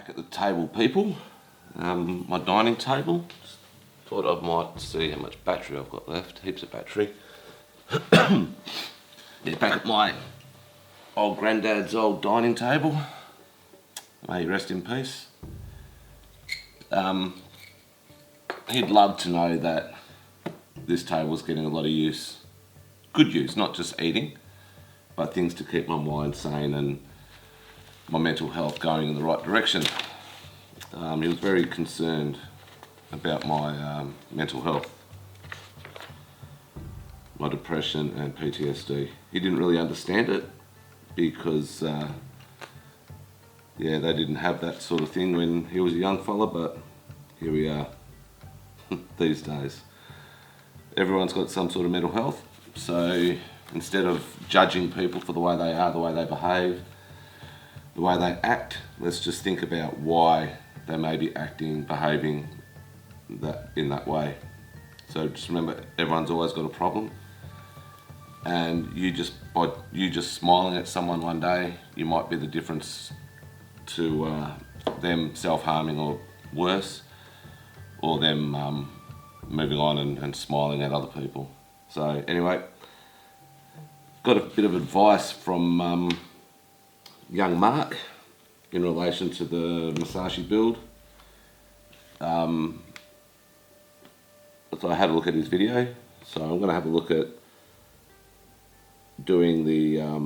back at the table, people. My dining table. Thought I might see how much battery I've got left. Heaps of battery. Yeah, back at my old granddad's old dining table. May he rest in peace. He'd love to know that this table's getting a lot of use. Good use, not just eating, but things to keep my mind sane and my mental health going in the right direction. He was very concerned about my mental health, my depression and PTSD. He didn't really understand it because they didn't have that sort of thing when he was a young fella, but here we are these days. Everyone's got some sort of mental health, so instead of judging people for the way they are, the way they behave, the way they act, let's just think about why they may be acting, behaving in that way. So just remember, everyone's always got a problem, and by you just smiling at someone one day, you might be the difference to them self-harming or worse, or them moving on and smiling at other people. So anyway, got a bit of advice from young Mark in relation to the Musashi build. So I had a look at his video, so I'm going to have a look at doing the, I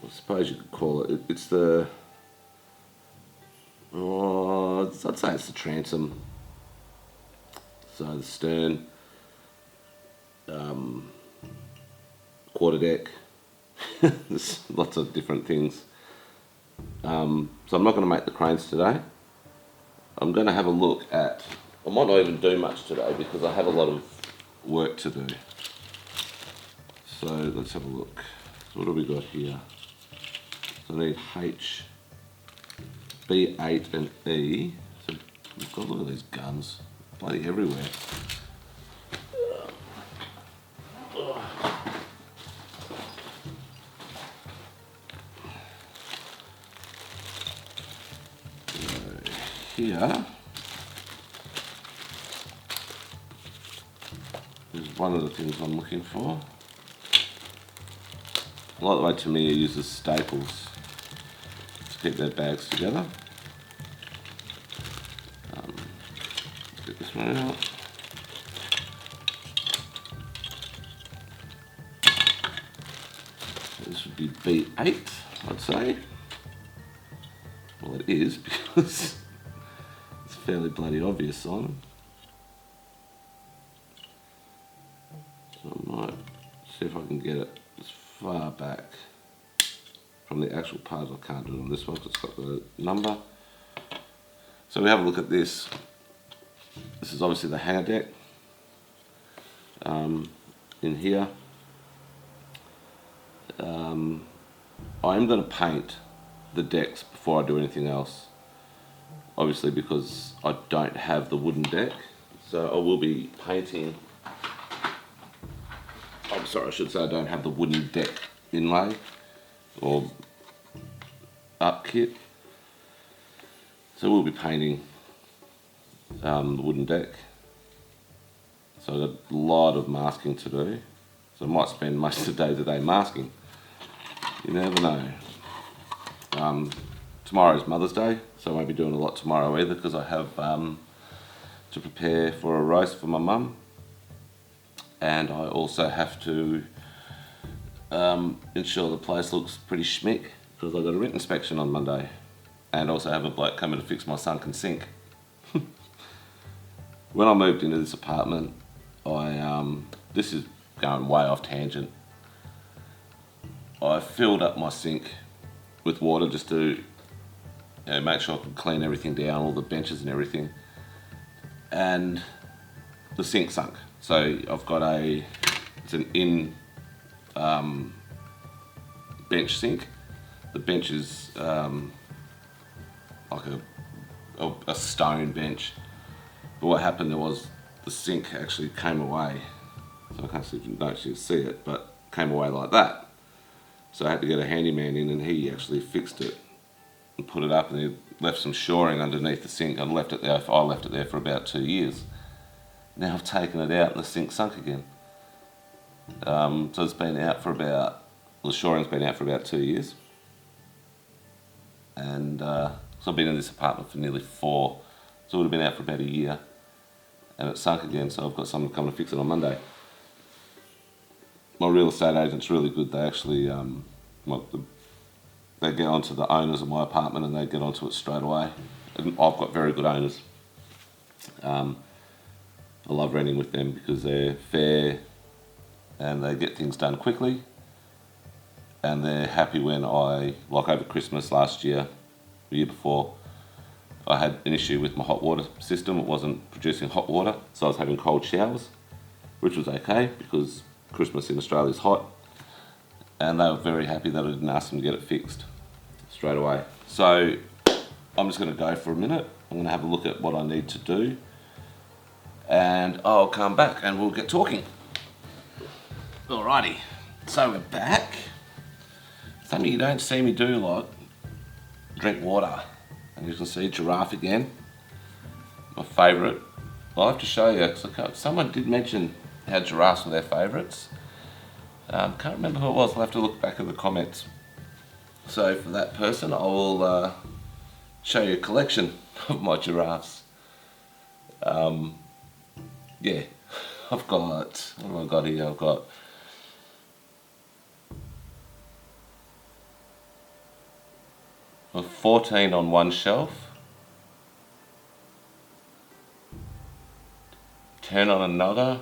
suppose you could call it, it's the, I'd say it's the transom. So the stern, quarter deck, there's lots of different things. So I'm not going to make the cranes today. I'm going to have a look at, I might not even do much today because I have a lot of work to do. So let's have a look. So what have we got here? So I need H, B8 and E. So we've got, look at these guns, bloody everywhere. Here is one of the things I'm looking for. I like the way Tamiya uses staples to keep their bags together. Let's get this one out. This would be B8, I'd say. Well, it is because it's fairly bloody obvious on them. So I might see if I can get it as far back from the actual part. I can't do it on this one because it's got the number. So we have a look at this. This is obviously the hanger deck. In here, I am going to paint the decks before I do anything else. Obviously because I don't have the wooden deck, so I will be painting. I'm sorry, I should say I don't have the wooden deck inlay or up kit. So we'll be painting the wooden deck. So I've got a lot of masking to do. So I might spend most of the day today masking. You never know. Tomorrow's Mother's Day, so I won't be doing a lot tomorrow either because I have to prepare for a roast for my mum, and I also have to ensure the place looks pretty schmick because I've got a written inspection on Monday, and also have a bloke coming to fix my sunken sink. When I moved into this apartment, this is going way off tangent, I filled up my sink with water just to make sure I could clean everything down, all the benches and everything, and the sink sunk. So I've got it's an in bench sink. The bench is like a stone bench, but what happened there was the sink actually came away. So I can't see if you can actually see it, but came away like that. So I had to get a handyman in and he actually fixed it. and put it up, and he left some shoring underneath the sink. I left it there for about 2 years. Now I've taken it out and the sink sunk again. So it's been out for about, the shoring's been out for about 2 years. And so I've been in this apartment for nearly 4, so it would have been out for about a year. And it sunk again, so I've got someone coming to fix it on Monday. My real estate agent's really good. They actually, they get onto the owners of my apartment and they get onto it straight away. And I've got very good owners. I love renting with them because they're fair and they get things done quickly. And they're happy when like over Christmas last year, the year before, I had an issue with my hot water system. It wasn't producing hot water, so I was having cold showers, which was okay because Christmas in Australia is hot. And they were very happy that I didn't ask them to get it fixed straight away. So I'm just going to go for a minute. I'm going to have a look at what I need to do. And I'll come back and we'll get talking. Alrighty, so we're back. Something you don't see me do a lot, drink water. And you can see giraffe again, my favourite. I'll have to show you, because someone did mention how giraffes were their favourites. Can't remember who it was, I'll have to look back at the comments. So for that person, I will show you a collection of my giraffes. Yeah, I've got, what have I got here? I've got a 14 on one shelf, 10 on another,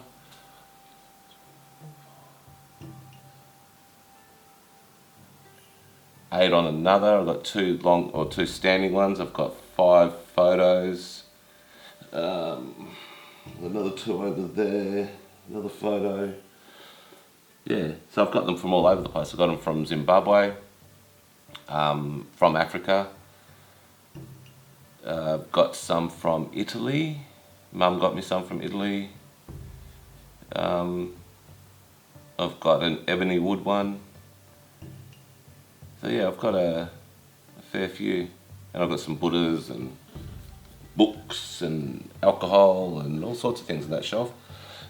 eight on another. I've got two standing ones. I've got 5 photos. Another 2 over there. Another photo. Yeah, so I've got them from all over the place. I've got them from Zimbabwe, from Africa. I've got some from Italy. Mum got me some from Italy. I've got an ebony wood one. So yeah, I've got a fair few. And I've got some Buddhas and books and alcohol and all sorts of things on that shelf.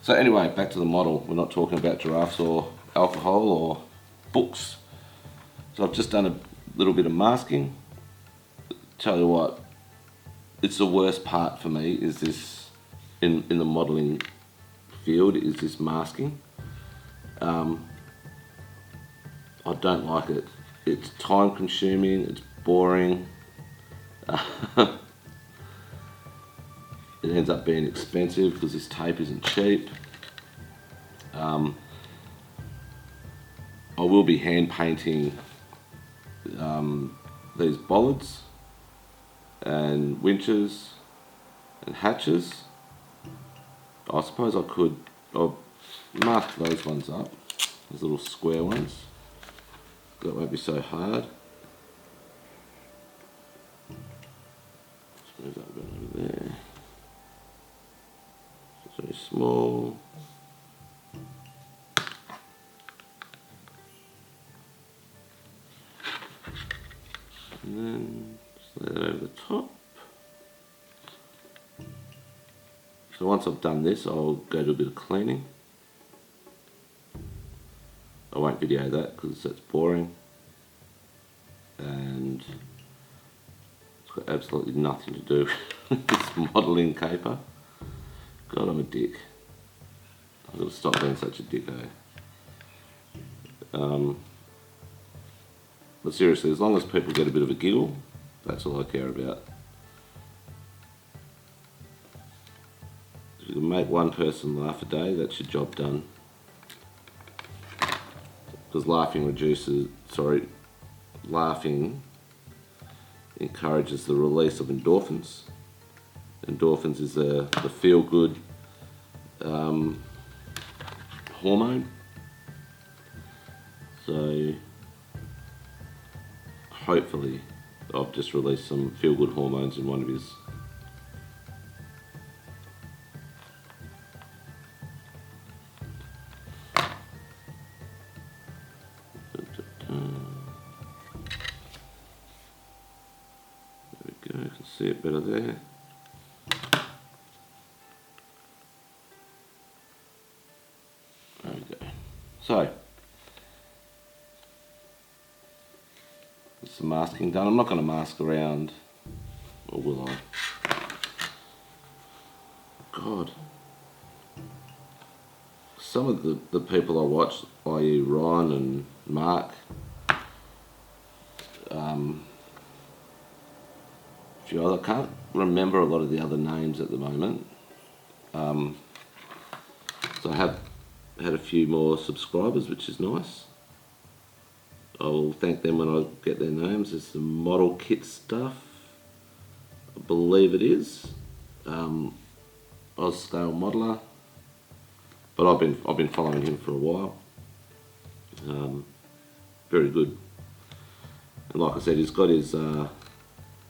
So anyway, back to the model. We're not talking about giraffes or alcohol or books. So I've just done a little bit of masking. Tell you what, it's the worst part for me is this, in the modelling field, is this masking. I don't like it. It's time consuming, it's boring. It ends up being expensive because this tape isn't cheap. I will be hand painting these bollards and winches and hatches. I suppose I'll mask those ones up, those little square ones. That won't be so hard. Just move that a bit over there. It's very small. And then just lay that over the top. So once I've done this, I'll go do a bit of cleaning. I won't video that because that's boring. And it's got absolutely nothing to do with this modelling caper. God, I'm a dick. I've got to stop being such a dicko. But seriously, as long as people get a bit of a giggle, that's all I care about. If you can make one person laugh a day, that's your job done. Because laughing encourages the release of endorphins. Endorphins is the feel-good hormone. So hopefully I've just released some feel-good hormones in one of his. You can see it better there. There we go. So, there's some masking done. I'm not going to mask around, or will I? God. Some of the people I watch, i.e. Ryan and Mark, few other, I can't remember a lot of the other names at the moment. So I have had a few more subscribers, which is nice. I'll thank them when I get their names. There's some model kit stuff, I believe it is. Oz Scale Modeler, but I've been following him for a while. Very good. And like I said, he's got his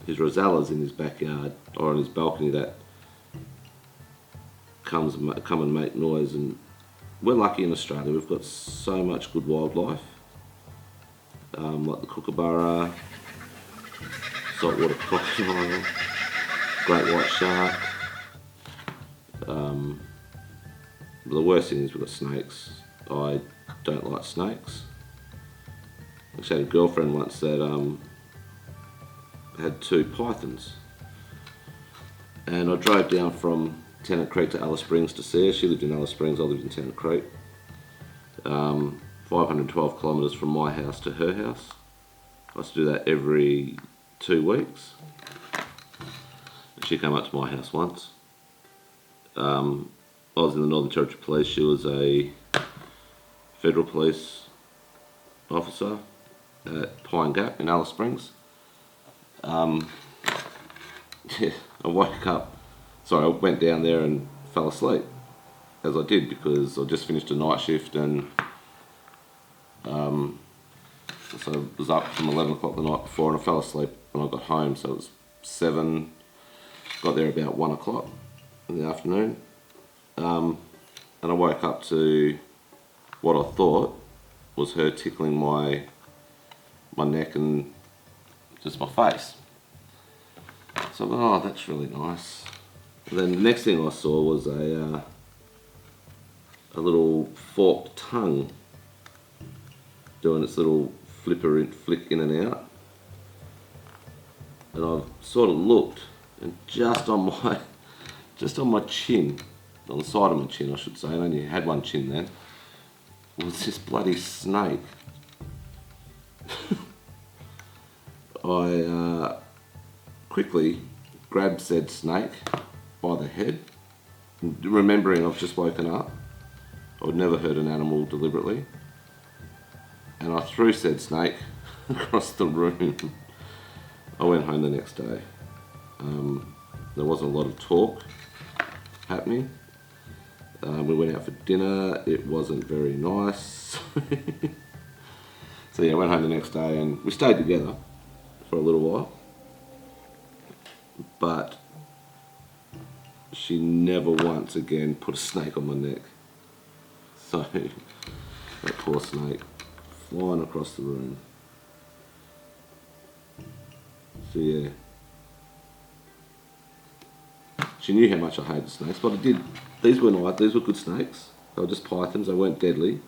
rosellas in his backyard or on his balcony that come and make noise. And we're lucky in Australia. We've got so much good wildlife, like the kookaburra, saltwater crocodile, great white shark. The worst thing is we've got snakes. I don't like snakes. I actually had a girlfriend once that had 2 pythons, and I drove down from Tennant Creek to Alice Springs to see her. She lived in Alice Springs, I lived in Tennant Creek. 512 kilometres from my house to her house. I used to do that every 2 weeks. She came up to my house once. I was in the Northern Territory Police. She was a Federal Police officer at Pine Gap in Alice Springs. Yeah, I woke up, sorry, I went down there and fell asleep, as I did because I just finished a night shift, and so I was up from 11 o'clock the night before, and I fell asleep when I got home, so it was 7, got there about 1 o'clock in the afternoon, and I woke up to what I thought was her tickling my neck and just my face. So I thought, oh, that's really nice. And then the next thing I saw was a little forked tongue doing its little flick in and out. And I sort of looked, and just on my chin, on the side of my chin I should say, I only had one chin then, was this bloody snake. I quickly grabbed said snake by the head, remembering I've just woken up. I would never hurt an animal deliberately, and I threw said snake across the room. I went home the next day. There wasn't a lot of talk happening. We went out for dinner. It wasn't very nice. So yeah, I went home the next day and we stayed together for a little while. But she never once again put a snake on my neck. So that poor snake flying across the room. So yeah. She knew how much I hated snakes, but I did. These were nice. These were good snakes. They were just pythons. They weren't deadly.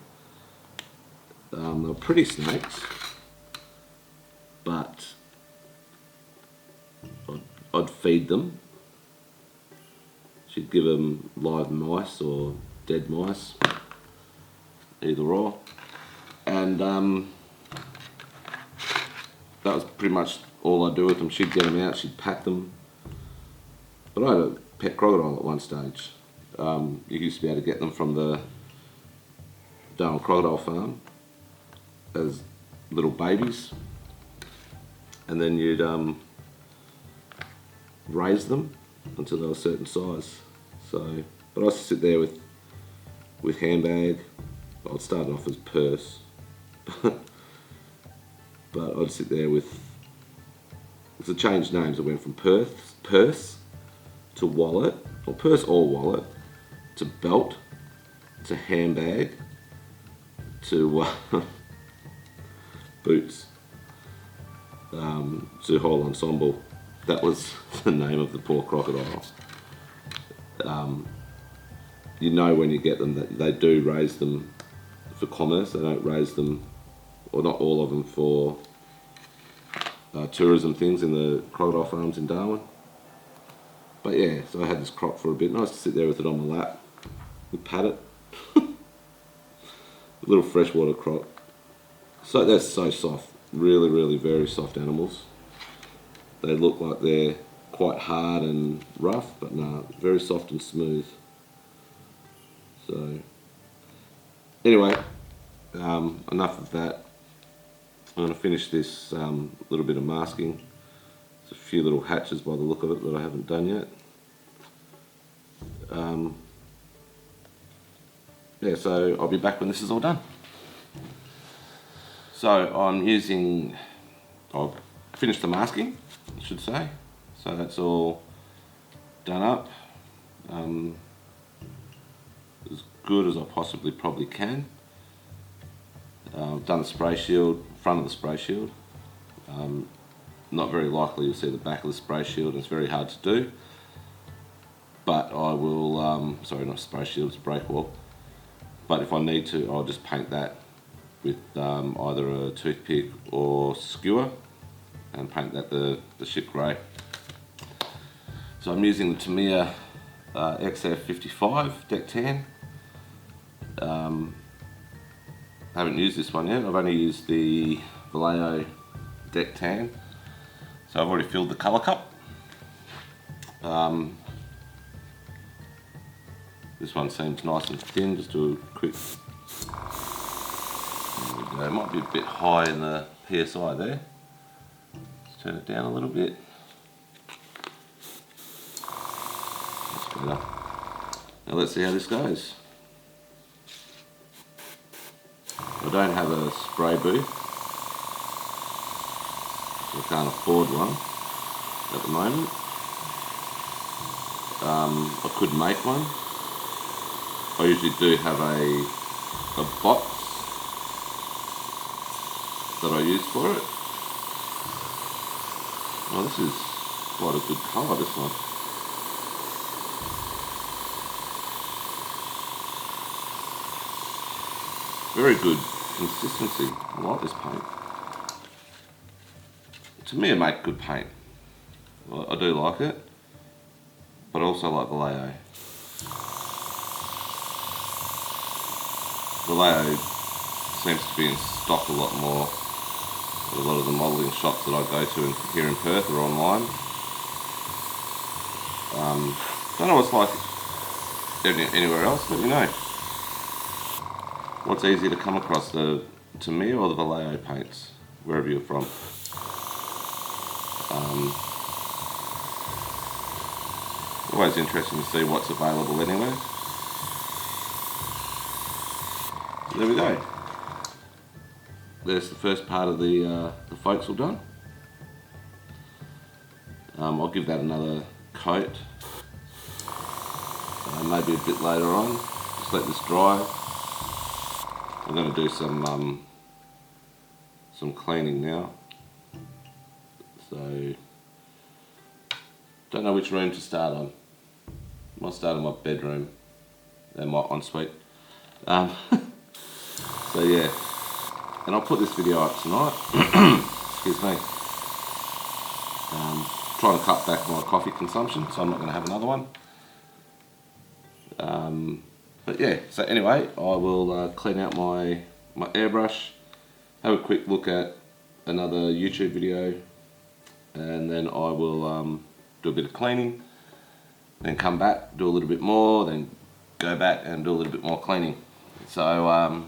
They were pretty snakes, but I'd feed them. She'd give them live mice or dead mice, either or, and that was pretty much all I'd do with them. She'd get them out. She'd pack them. But I had a pet crocodile at one stage. You used to be able to get them from the Darwin Crocodile Farm as little babies, and then you'd raise them until they were a certain size. So, but I used to sit there with handbag. I'd start off as purse, but I'd sit there with. It's a changed names. It went from purse to wallet, or purse or wallet, to belt, to handbag, to boots, to whole ensemble. that was the name of the poor crocodile. You know when you get them that they do raise them for commerce. They don't raise them, or not all of them, for tourism things in the crocodile farms in Darwin. But yeah, so I had this croc for a bit. Nice to sit there with it on my lap and pat it. A little freshwater croc. So they're so soft. Really, really very soft animals. They look like they're quite hard and rough, but nah, very soft and smooth. So anyway, enough of that. I'm going to finish this little bit of masking. There's a few little hatches by the look of it that I haven't done yet. Yeah, so I'll be back when this is all done. So I've finished the masking, I should say. So that's all done up. As good as I possibly probably can. I've done the spray shield, front of the spray shield. Not very likely you'll see the back of the spray shield, it's very hard to do. But I will, sorry, not spray shield, it's brake wall. But if I need to, I'll just paint that with either a toothpick or skewer and paint that the ship grey. So I'm using the Tamiya XF55 deck tan. I haven't used this one yet, I've only used the Vallejo deck tan. So I've already filled the colour cup. This one seems nice and thin, just do a quick, there we go. It might be a bit high in the PSI there. Let's turn it down a little bit. That's better. Now let's see how this goes. I don't have a spray booth. I can't afford one at the moment. I could make one. I usually do have a box that I use for it. Oh, this is quite a good colour, this one. Very good consistency. I like this paint. To me, it makes good paint. I do like it, but I also like Vallejo. Vallejo seems to be in stock a lot more. A lot of the modelling shops that I go to here in Perth are online. Don't know what it's like anywhere else, let me know. What's easier to come across, the Tamiya or the Vallejo paints, wherever you're from? Always interesting to see what's available anywhere. There we go. There's the first part of the forecastle done. I'll give that another coat, maybe a bit later on. Just let this dry. I'm going to do some cleaning now. So, don't know which room to start on. I might start in my bedroom and my ensuite. So yeah, and I'll put this video up tonight. Excuse me. Trying to cut back my coffee consumption, so I'm not going to have another one. But yeah, so anyway, I will clean out my airbrush, have a quick look at another YouTube video, and then I will do a bit of cleaning, then come back, do a little bit more, then go back and do a little bit more cleaning. So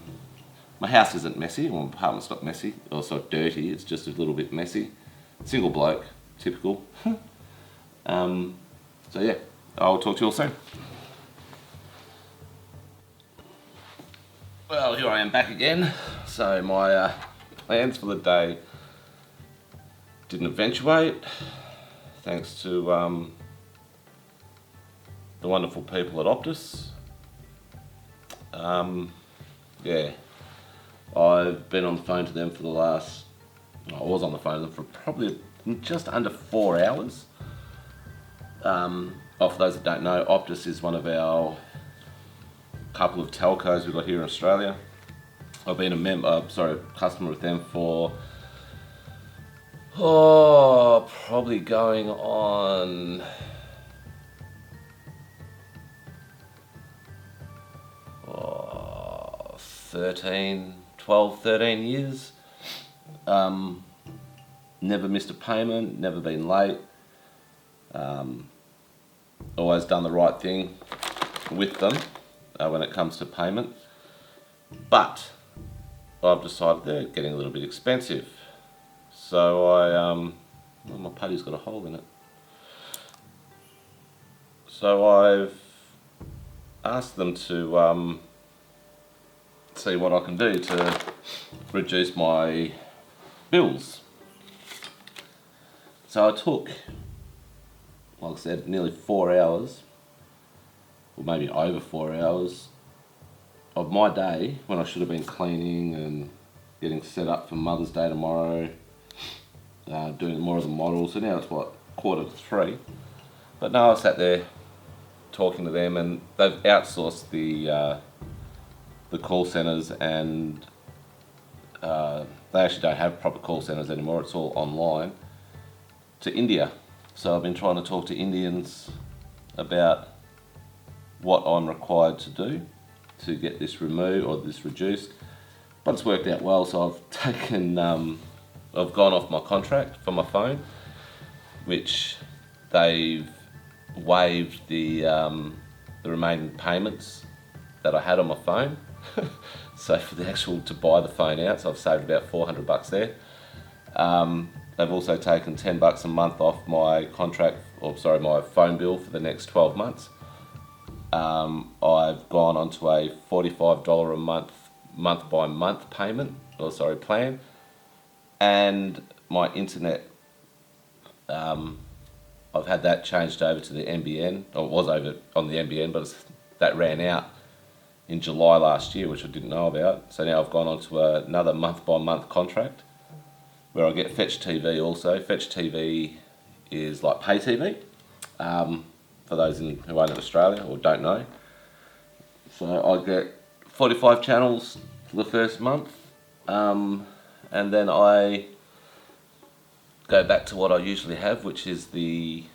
my house isn't messy, my apartment's not messy, or it's not dirty, it's just a little bit messy. Single bloke, typical. So yeah, I'll talk to you all soon. Well, here I am back again. So my plans for the day didn't eventuate, thanks to the wonderful people at Optus. Yeah, I've been on the phone to them for the last, I was on the phone to them for probably in just under 4 hours. For those that don't know, Optus is one of our couple of telcos we've got here in Australia. I've been a customer with them for probably going on 12, 13 years. Never missed a payment, never been late. Always done the right thing with them when it comes to payment. But I've decided they're getting a little bit expensive. So well, my putty's got a hole in it. So I've asked them to see what I can do to reduce my bills. So I took, like I said, nearly 4 hours, or maybe over 4 hours, of my day when I should have been cleaning and getting set up for Mother's Day tomorrow, doing more of the models. So now it's what, 2:45. But now I sat there talking to them, and they've outsourced the call centres, and they actually don't have proper call centres anymore. It's all online, to India. So I've been trying to talk to Indians about what I'm required to do to get this removed or this reduced. But it's worked out well, so I've taken, I've gone off my contract for my phone, which they've waived the remaining payments that I had on my phone. So for the actual, to buy the phone out, so I've saved about $400 there. They've also taken $10 a month off my contract, my phone bill for the next 12 months. I've gone onto a $45 a month by month plan, and my internet, I've had that changed over to the NBN, or it was over on the NBN, but that ran out in July last year, which I didn't know about. So now I've gone on to another month by month contract where I get Fetch TV also. Fetch TV is like pay TV, for those who aren't in Australia or don't know. So I get 45 channels for the first month, and then I go back to what I usually have, which is the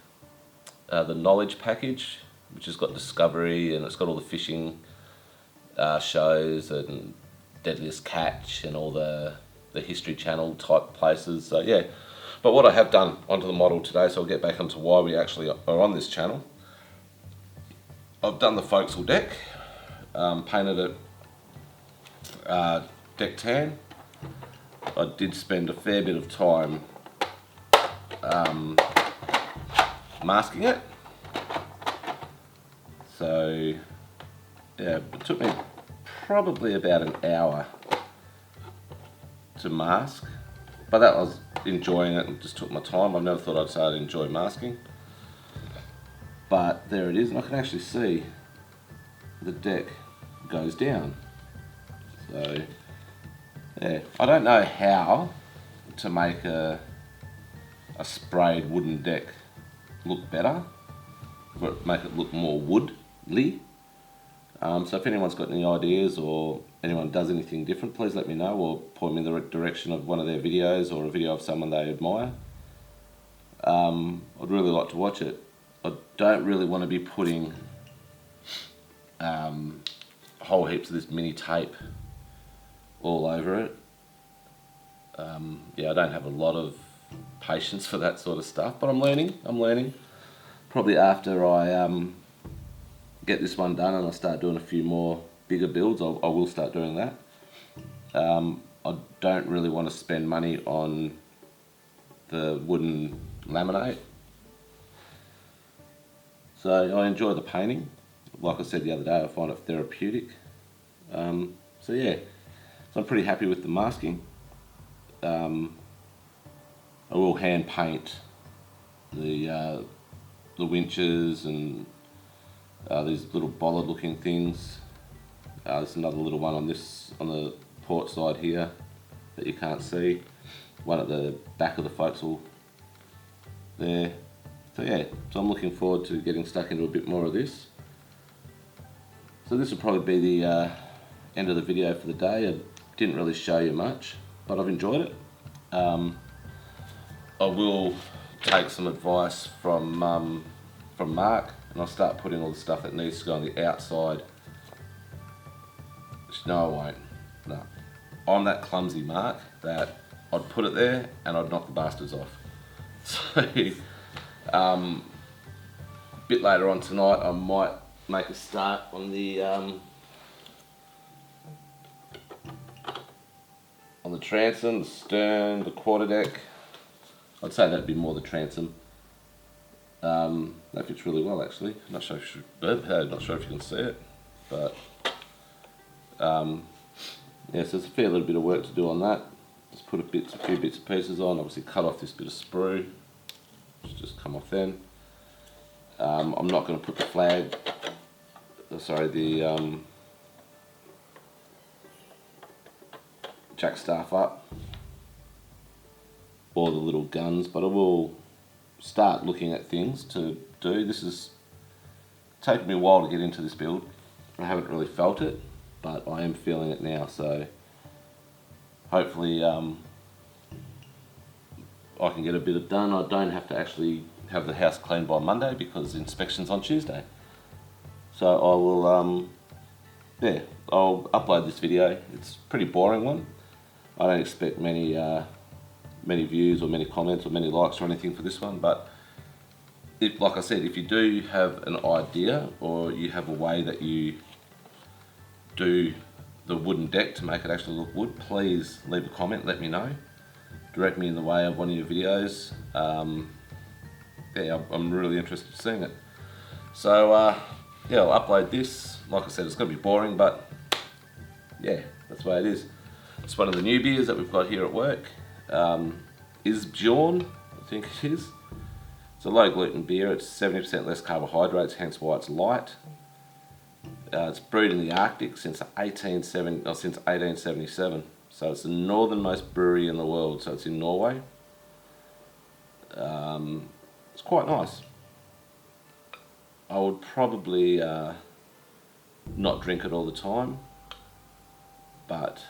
knowledge package, which has got Discovery, and it's got all the fishing shows and Deadliest Catch and all the History Channel type places. So yeah, but what I have done onto the model today, so I'll get back onto why we actually are on this channel. I've done the forecastle deck, painted it deck tan. I did spend a fair bit of time masking it. So yeah, it took me probably about an hour to mask, but that was enjoying it and just took my time. I never thought I'd say I'd enjoy masking, but there it is, and I can actually see the deck goes down. So yeah, I don't know how to make a sprayed wooden deck look better, or make it look more woodly. So if anyone's got any ideas or anyone does anything different, please let me know, or point me in the direction of one of their videos or a video of someone they admire. I'd really like to watch it. I don't really want to be putting whole heaps of this mini tape all over it. Yeah, I don't have a lot of patience for that sort of stuff, but I'm learning. Probably after I get this one done and I start doing a few more bigger builds, I will start doing that. I don't really want to spend money on the wooden laminate. So I enjoy the painting. Like I said the other day, I find it therapeutic. So yeah, so I'm pretty happy with the masking. I will hand paint the winches and these little bollard looking things. There's another little one on the port side here that you can't see. One at the back of the forecastle there. So yeah, so I'm looking forward to getting stuck into a bit more of this. So this will probably be the end of the video for the day. I didn't really show you much, but I've enjoyed it. I will take some advice from Mark, and I'll start putting all the stuff that needs to go on the outside. No, I won't. No. I'm that clumsy, Mark, that I'd put it there and I'd knock the bastards off. So, a bit later on tonight, I might make a start on the transom, the stern, the quarterdeck. I'd say that'd be more the transom. That fits really well, actually. Not sure if you can see it, but yeah, so there's a fair little bit of work to do on that. Just put a few bits and pieces on. Obviously, cut off this bit of sprue. Just come off then. I'm not going to put the flag. The jack staff up, or the little guns, but I will start looking at things to do. This has taken me a while to get into this build. I haven't really felt it, but I am feeling it now, so hopefully I can get a bit of done. I don't have to actually have the house cleaned by Monday because inspection's on Tuesday. So I will, I'll upload this video. It's a pretty boring one. I don't expect many views or many comments or many likes or anything for this one, but like I said, if you do have an idea or you have a way that you do the wooden deck to make it actually look wood, please leave a comment, let me know. Direct me in the way of one of your videos. Yeah, I'm really interested in seeing it. So yeah, I'll upload this. Like I said, it's going to be boring, but yeah, that's the way it is. It's one of the new beers that we've got here at work. Is Bjorn, I think it is. It's a low gluten beer. It's 70% less carbohydrates, hence why it's light. It's brewed in the Arctic since 1877. So it's the northernmost brewery in the world. So it's in Norway. It's quite nice. I would probably not drink it all the time, but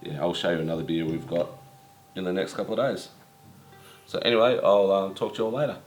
yeah, I'll show you another beer we've got in the next couple of days. So anyway, I'll talk to you all later.